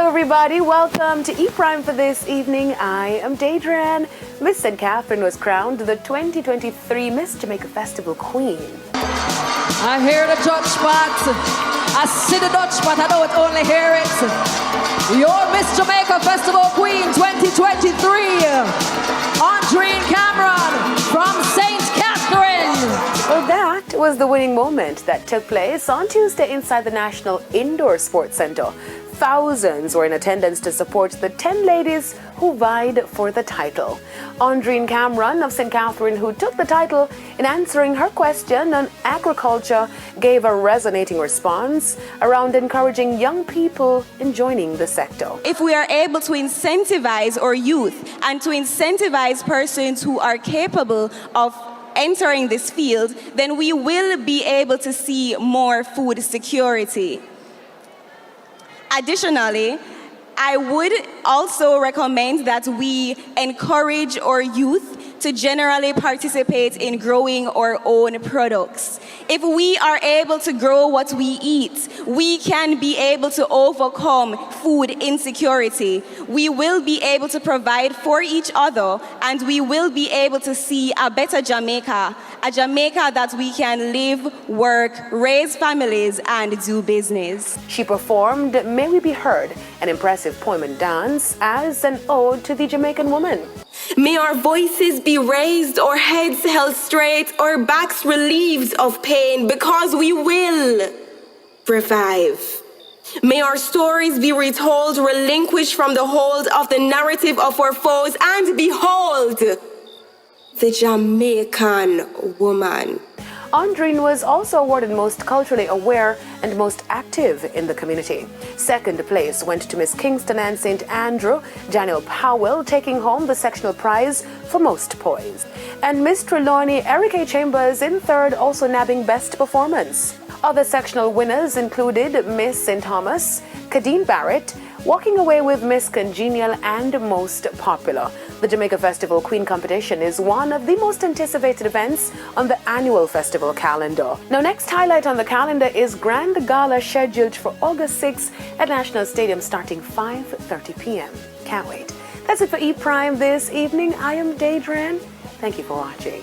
Hello everybody, welcome to E-Prime for this evening. I am Daedran. Miss St. Catherine was crowned the 2023 Miss Jamaica Festival Queen. I hear the Dutch spot. I see the Dutch spot, I don't only hear it. Your Miss Jamaica Festival Queen 2023, Andreen Cameron from St. Catherine. Well, that was the winning moment that took place on Tuesday inside the National Indoor Sports Centre. Thousands were in attendance to support the 10 ladies who vied for the title. Andreen Cameron of St. Catherine, who took the title, in answering her question on agriculture, gave a resonating response around encouraging young people in joining the sector. If we are able to incentivize our youth and to incentivize persons who are capable of entering this field, then we will be able to see more food security. Additionally, I would also recommend that we encourage our youth to generally participate in growing our own products. If we are able to grow what we eat, we can be able to overcome food insecurity. We will be able to provide for each other, and we will be able to see a better Jamaica, a Jamaica that we can live, work, raise families, and do business. She performed May We Be Heard, an impressive poem and dance as an ode to the Jamaican woman. May our voices be raised, or heads held straight, or backs relieved of pain, because we will revive. May our stories be retold, relinquished from the hold of the narrative of our foes, and behold, the Jamaican woman. Andreen was also awarded Most Culturally Aware and Most Active in the Community. Second place went to Miss Kingston and St. Andrew, Daniel Powell, taking home the sectional prize for Most Poised. And Miss Trelawney, Eric A. Chambers in third, also nabbing Best Performance. Other sectional winners included Miss St. Thomas, Kadeen Barrett, walking away with Miss Congenial and Most Popular. The Jamaica Festival Queen competition is one of the most anticipated events on the annual festival calendar. Now, next highlight on the calendar is Grand Gala scheduled for August 6th at National Stadium starting 5:30 p.m. Can't wait. That's it for E-Prime this evening. I am Daedran. Thank you for watching.